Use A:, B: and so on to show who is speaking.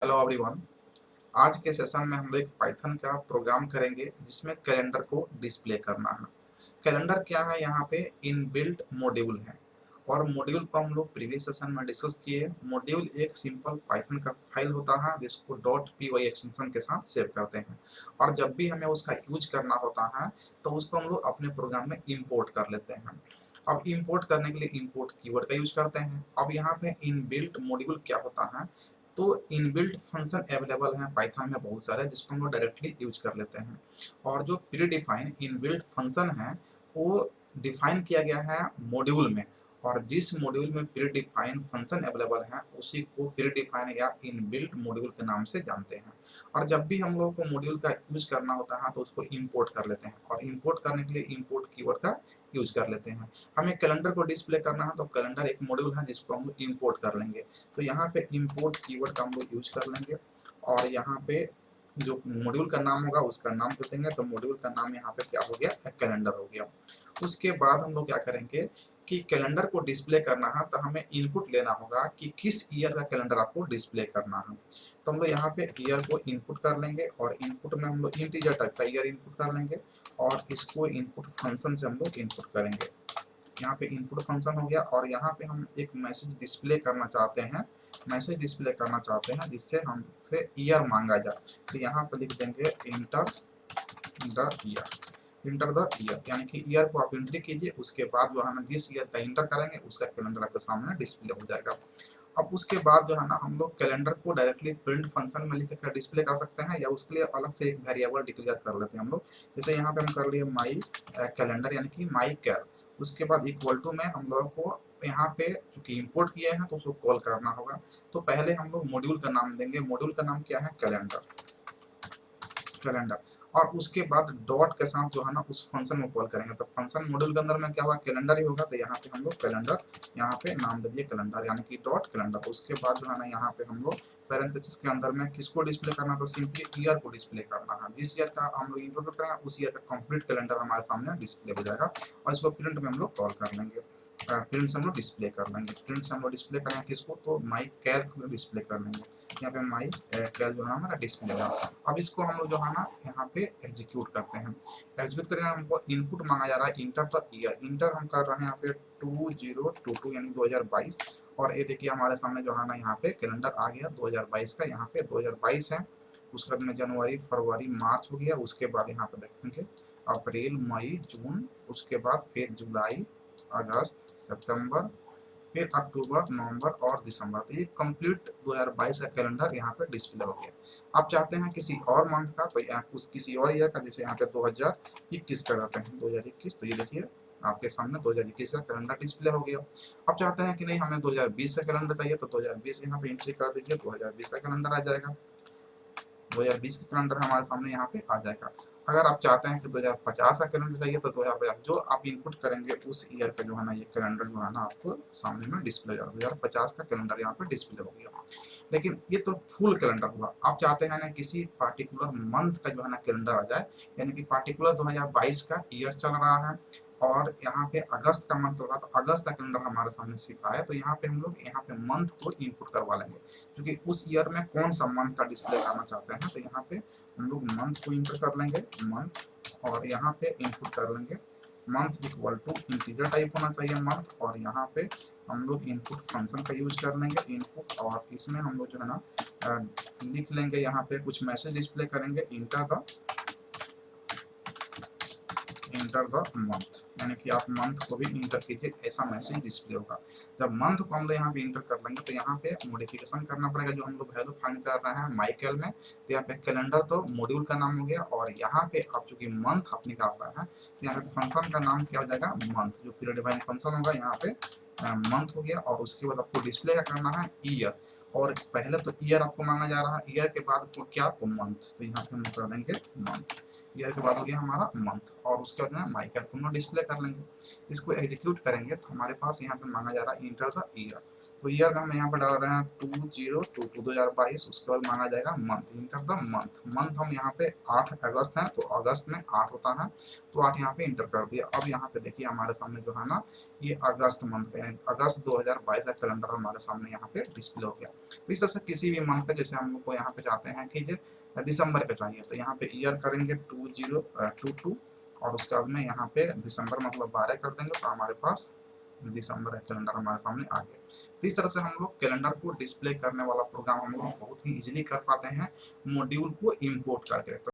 A: Hello everyone. आज के session में हम लोग एक पाइथन का प्रोग्राम करेंगे जिसमें कैलेंडर को डिस्प्ले करना है। कैलेंडर क्या है, यहाँ पे इनबिल्ट मॉड्यूल है और मॉड्यूल को हम लोग प्रीवियस सेशन में डिस्कस किए। मॉड्यूल एक सिंपल पाइथन का फाइल होता है जिसको .py एक्सटेंशन के साथ सेव करते हैं और जब भी हमें उसका यूज करना होता है तो उसको हम लोग अपने प्रोग्राम में इंपोर्ट कर लेते हैं। अब इंपोर्ट करने के लिए इंपोर्ट कीवर्ड का यूज करते हैं। अब यहाँ पे इनबिल्ट मॉड्यूल क्या होता है, तो इनबिल्ट फंक्शन अवेलेबल हैं पाइथन में बहुत सारे जिसको हम लोग डायरेक्टली यूज कर लेते हैं। और जो प्री डिफाइन इनबिल्ट फंक्शन है वो डिफाइन किया गया है मॉड्यूल में, और जिस मॉड्यूल में प्री डिफाइन फंक्शन अवेलेबल है उसी को प्री डिफाइन या इनबिल्ट मॉड्यूल के नाम से जानते हैं। और जब भी हम लोग को मॉड्यूल का यूज करना होता है तो उसको इंपोर्ट कर लेते हैं और इंपोर्ट करने के लिए इंपोर्ट कीवर्ड का यूज कर लेते हैं। हमें कैलेंडर को डिस्प्ले करना है तो कैलेंडर एक मॉड्यूल है जिसको हम लोग इंपोर्ट कर लेंगे। तो यहाँ पे इंपोर्ट कीवर्ड का हम लोग यूज कर लेंगे और यहाँ पे जो मॉड्यूल का नाम होगा उसका नाम दे देंगे। तो मॉड्यूल का नाम यहाँ पे क्या हो गया, कैलेंडर हो गया। उसके बाद हम लोग क्या करेंगे कि कैलेंडर को डिस्प्ले करना है तो हमें इनपुट लेना होगा कि किस ईयर का कैलेंडर आपको डिस्प्ले करना है। तो हम लोग यहाँ पे ईयर को इनपुट कर लेंगे और इनपुट में हम लोग इंटीजर टाइप का ईयर इनपुट कर लेंगे और इसको इनपुट फंक्शन से हम लोग इनपुट करेंगे। यहाँ पे इनपुट फंक्शन हो गया और यहाँ पे हम एक मैसेज डिस्प्ले करना चाहते हैं, जिससे हमसे ईयर मांगा जाए। तो यहाँ पे लिख देंगे इंटर द ईयर, यानी कि ईयर को आप एंट्री कीजिए। उसके बाद जो है ना जिस ईयर का इंटर करेंगे उसका कैलेंडर आपके सामने डिस्प्ले हो जाएगा। अब उसके बाद जो है ना हम लोग कैलेंडर को डायरेक्टली प्रिंट फंक्शन में लिख कर डिस्प्ले कर सकते हैं या उसके लिए अलग से एक वेरिएबल डिक्लेयर कर लेते हैं हम लोग। जैसे यहाँ पे हम कर लिए माई कैलेंडर यानी कि माई कैर, उसके बाद इक्वल टू में हम लोग को यहाँ पे चूंकि इंपोर्ट किए हैं तो उसको कॉल करना होगा। तो पहले हम लोग मॉड्यूल का नाम देंगे, मॉड्यूल का नाम क्या है, कैलेंडर। और उसके बाद डॉट के साथ जो है ना उस फंक्शन को कॉल करेंगे। तो फंक्शन मॉड्यूल के अंदर में क्या होगा, कैलेंडर ही होगा। तो यहाँ पे हम लोग कैलेंडर, यहाँ पे नाम दे दिए कैलेंडर यानी कि डॉट कैलेंडर। उसके बाद जो है ना यहाँ पे हम लोग पैरेंथेसिस के अंदर में किसको डिस्प्ले करना, तो सिंपली ईयर को डिस्प्ले करना है। जिस ईयर का हम लोग इंपोर्ट करेंगे उस ईयर का कंप्लीट कैलेंडर हमारे सामने डिस्प्ले हो जाएगा और इसको प्रिंट में हम लोग कॉल कर लेंगे। प्रिंट से हम लोग डिस्प्ले कर लेंगे, प्रिंट से हम लोग डिस्प्ले करेंगे किसको, तो माई कैल को डिस्प्ले कर लेंगे। यहाँ पे माई कैल जो है हमारा डिस्प्ले होगा। अब इसको हम लोग जो है ना यहाँ पे एग्जीक्यूट करते हैं। एग्जीक्यूट करेंगे, हमको इनपुट मांगा जा रहा है इंटर द ईयर। इंटर हम कर रहे हैं यहाँ पे 2022 यानी 2022। और ये देखिए हमारे सामने जो है ना यहाँ पे कैलेंडर आ गया 2022 का। यहाँ पे 2022 है, उसके बाद में जनवरी फरवरी मार्च हो गया। उसके बाद यहाँ पे देखेंगे अप्रैल मई जून, उसके बाद फिर जुलाई अगस्त सितंबर, फिर अक्टूबर नवंबर और दिसंबर। तो ये कंप्लीट 2022 का कैलेंडर यहाँ पे डिस्प्ले हो गया। आप चाहते हैं किसी और मंथ का तो यहाँ उस किसी और ईयर का, जैसे यहाँ पे 2021 कर देते हैं 2021। तो ये देखिए आपके सामने 2021 का कैलेंडर डिस्प्ले हो गया। अब चाहते हैं कि नहीं हमें 2020 का कैलेंडर चाहिए तो 2020 यहाँ पे एंट्री कर दीजिए, 2020 का कैलेंडर आ जाएगा। 2020 का कैलेंडर हमारे सामने यहाँ पे आ जाएगा। अगर आप चाहते हैं कि 2050 का कैलेंडर चाहिए तो 2050 जो आप इनपुट करेंगे उस ईयर का जो है ना ये कैलेंडर जो है ना आपको सामने में डिस्प्ले हो जाएगा। 2050 का कैलेंडर यहाँ पे डिस्प्ले हो गया। लेकिन ये तो फुल कैलेंडर हुआ। आप चाहते हैं ना किसी पार्टिकुलर मंथ का जो है ना कैलेंडर आ जाए, यानी कि पार्टिकुलर 2022 का ईयर चल रहा है और यहाँ पे अगस्त का मंथ हो रहा है तो अगस्त का कैलेंडर हमारे सामने सिर्फ आया। तो यहाँ पे हम लोग यहाँ पे मंथ को इनपुट करवा लेंगे क्योंकि उस ईयर में कौन सा मंथ का डिस्प्ले करना चाहते हैं। तो यहाँ पे हम लोग मंथ को इंटर कर लेंगे मंथ, और यहाँ पे इनपुट कर लेंगे month equal to integer type होना चाहिए मंथ। और यहाँ पे हम लोग इनपुट फंक्शन का यूज कर लेंगे इनपुट, और इसमें हम लोग जो है ना लिख लेंगे यहाँ पे कुछ मैसेज डिस्प्ले करेंगे इंटर द मंथ, यानी कि आप मंथ को भी इंटर कीजिए, ऐसा मैसेज डिस्प्ले होगा। जब मंथ को हम लोग यहाँ पे इंटर कर लेंगे तो यहाँ पे मॉडिफिकेशन करना पड़ेगा। जो हम लोग वैल्यू फाइंड कर रहे हैं माइकल में, तो यहाँ पे कैलेंडर तो मॉड्यूल का नाम हो गया और यहाँ पे आप चूंकि मंथ आप निकाल रहे हैं तो यहाँ पे फंक्शन का नाम क्या हो जाएगा, मंथ। जो पीरियड डिफाइन फंक्शन होगा यहाँ पे मंथ हो गया। और उसके बाद आपको डिस्प्ले का करना है ईयर, और पहले तो ईयर आपको मांगा जा रहा है, ईयर के बाद आपको क्या, तो मंथ। तो यहाँ पे हम कर देंगे मंथ। ईयर के बाद हो गया हमारा मंथ, और उसके बाद में माई कैलकुलेटर डिस्प्ले कर लेंगे। इसको एग्जीक्यूट करेंगे तो हमारे पास यहाँ पे मांगा जा रहा है इंटर द ईयर। तो ईयर का हम यहाँ पर डाल रहे हैं 2022 2022। उसके बाद मांगा जाएगा month, enter the month. Month हम यहाँ पे 8 अगस्त है तो अगस्त में 8 होता है, तो 8 यहाँ पे इंटर कर दिया। अब यहाँ पे देखिए हमारे सामने जो है ना ये अगस्त मंथ का यानी अगस्त 2022 का कैलेंडर हमारे सामने यहाँ पे डिस्प्ले हो गया। तो इस तरह से किसी भी मंथ का, जैसे हम लोग को यहाँ पे चाहते हैं कि दिसंबर का चाहिए तो यहाँ पे ईयर करेंगे 2022 और उसके बाद में यहाँ पे दिसंबर मतलब 12 कर देंगे तो हमारे पास दिसंबर का कैलेंडर हमारे सामने आ गया। तो इस तरह से हम लोग कैलेंडर को डिस्प्ले करने वाला प्रोग्राम हम लोग बहुत ही इजीली कर पाते हैं मॉड्यूल को इंपोर्ट करके।